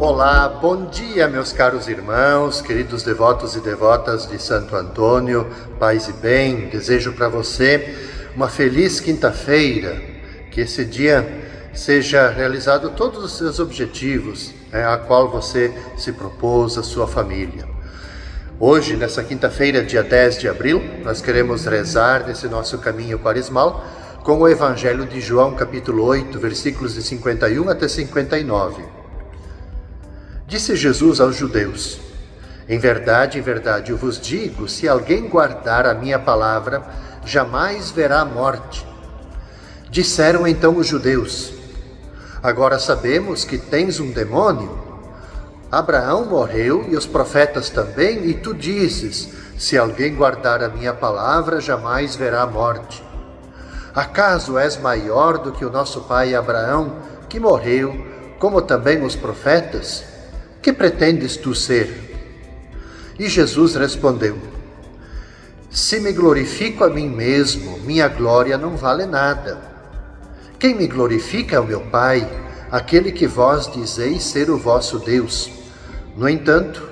Olá, bom dia, meus caros irmãos, queridos devotos e devotas de Santo Antônio, paz e bem. Desejo para você uma feliz quinta-feira, que esse dia seja realizado todos os seus objetivos, a qual você se propôs, a sua família. Hoje, nessa quinta-feira, dia 10 de abril, nós queremos rezar nesse nosso caminho quaresmal com o Evangelho de João, capítulo 8, versículos de 51 até 59. Disse Jesus aos judeus: em verdade, eu vos digo, se alguém guardar a minha palavra, jamais verá a morte. Disseram então os judeus: agora sabemos que tens um demônio. Abraão morreu e os profetas também, e tu dizes: se alguém guardar a minha palavra, jamais verá a morte. Acaso és maior do que o nosso pai Abraão, que morreu, como também os profetas? Que pretendes tu ser? E Jesus respondeu: se me glorifico a mim mesmo, minha glória não vale nada. Quem me glorifica é o meu Pai, aquele que vós dizeis ser o vosso Deus. No entanto,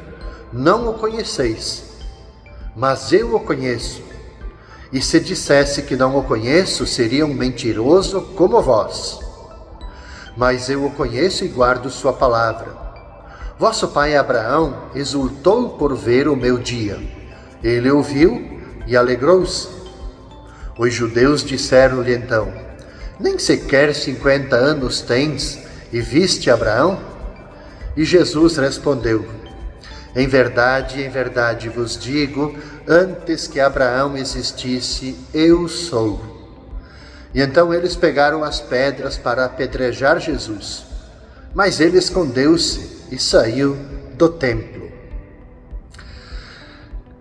não o conheceis, mas eu o conheço. E se dissesse que não o conheço, seria um mentiroso como vós. Mas eu o conheço e guardo sua palavra. Vosso pai Abraão exultou por ver o meu dia. Ele o viu e alegrou-se. Os judeus disseram-lhe então: nem sequer 50 anos tens e viste Abraão? E Jesus respondeu: em verdade vos digo, antes que Abraão existisse, eu sou. E então eles pegaram as pedras para apedrejar Jesus. Mas ele escondeu-se e saiu do templo.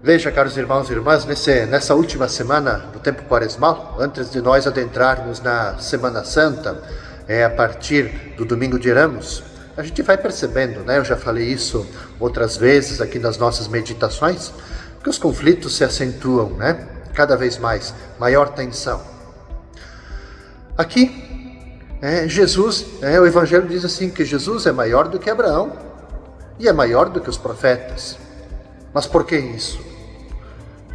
Veja, caros irmãos e irmãs, nessa última semana do tempo quaresmal, antes de nós adentrarmos na Semana Santa, a partir do domingo de Ramos, a gente vai percebendo, eu já falei isso outras vezes aqui nas nossas meditações, que os conflitos se acentuam, cada vez mais, maior tensão. Aqui, Jesus, o Evangelho diz assim, que Jesus é maior do que Abraão e é maior do que os profetas. Mas por que isso?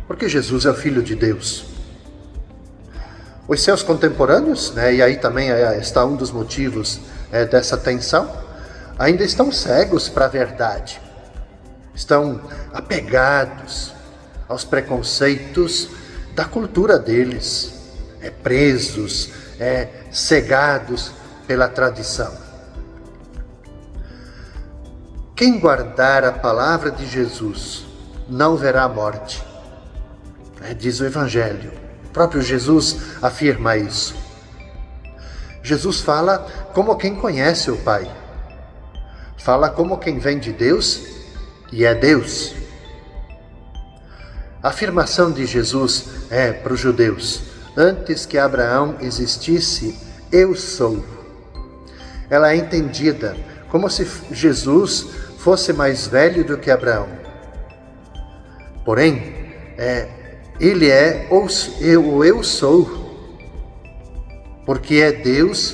Porque Jesus é o Filho de Deus. Os seus contemporâneos, e aí também está um dos motivos dessa tensão, ainda estão cegos para a verdade. Estão apegados aos preconceitos da cultura deles, presos, cegados pela tradição. Quem guardar a palavra de Jesus não verá a morte, diz o Evangelho. O próprio Jesus afirma isso. Jesus fala como quem conhece o Pai. Fala como quem vem de Deus e é Deus. A afirmação de Jesus para os judeus: antes que Abraão existisse, eu sou. Ela é entendida como se Jesus fosse mais velho do que Abraão. Porém, ele é o eu sou, porque é Deus,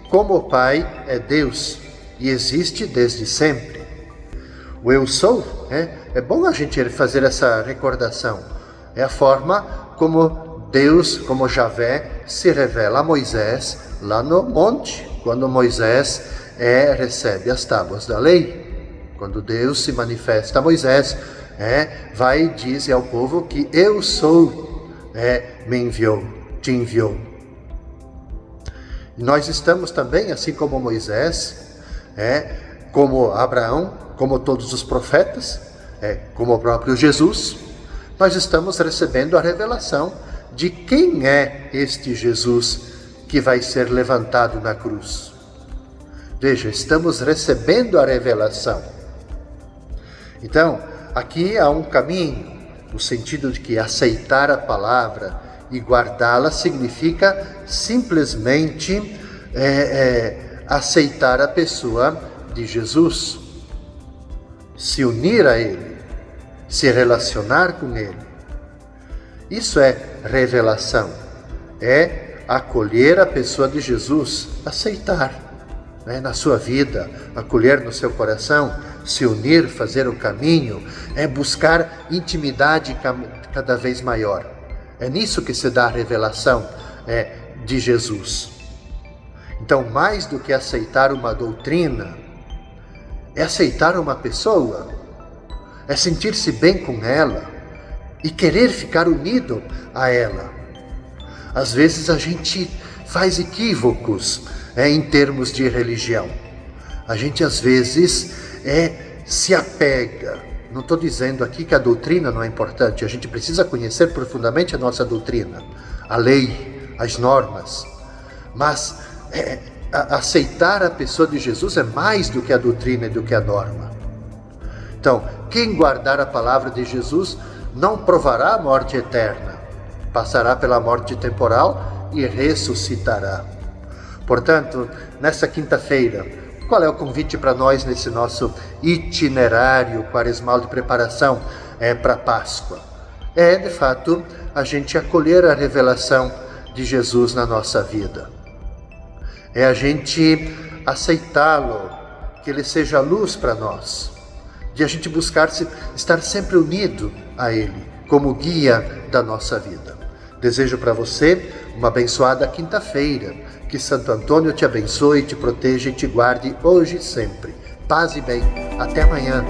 como o Pai é Deus e existe desde sempre. O eu sou, é bom a gente fazer essa recordação. É a forma como Deus, como Javé, se revela a Moisés lá no monte, quando Moisés recebe as tábuas da lei. Quando Deus se manifesta a Moisés, vai e diz ao povo que eu sou, me enviou, te enviou. E nós estamos também, assim como Moisés, como Abraão, como todos os profetas, como o próprio Jesus, nós estamos recebendo a revelação de quem é este Jesus que vai ser levantado na cruz. Veja, estamos recebendo a revelação. Então, aqui há um caminho, no sentido de que aceitar a palavra e guardá-la significa simplesmente aceitar a pessoa de Jesus, se unir a Ele, se relacionar com Ele. Isso é revelação, é acolher a pessoa de Jesus, aceitar. né, na sua vida, acolher no seu coração, se unir, fazer o caminho, é buscar intimidade cada vez maior. É nisso que se dá a revelação de Jesus. Então, mais do que aceitar uma doutrina, é aceitar uma pessoa, é sentir-se bem com ela e querer ficar unido a ela. Às vezes a gente faz equívocos em termos de religião. A gente às vezes se apega. Não estou dizendo aqui que a doutrina não é importante. A gente precisa conhecer profundamente a nossa doutrina, a lei, as normas. Mas aceitar a pessoa de Jesus é mais do que a doutrina e do que a norma. Então, quem guardar a palavra de Jesus não provará a morte eterna, passará pela morte temporal e ressuscitará. Portanto, nessa quinta-feira, qual é o convite para nós nesse nosso itinerário quaresmal de preparação para a Páscoa? É, de fato, a gente acolher a revelação de Jesus na nossa vida. É a gente aceitá-lo, que ele seja luz para nós, de a gente buscar estar sempre unido a ele, como guia da nossa vida. Desejo para você uma abençoada quinta-feira, que Santo Antônio te abençoe, te proteja e te guarde hoje e sempre. Paz e bem. Até amanhã.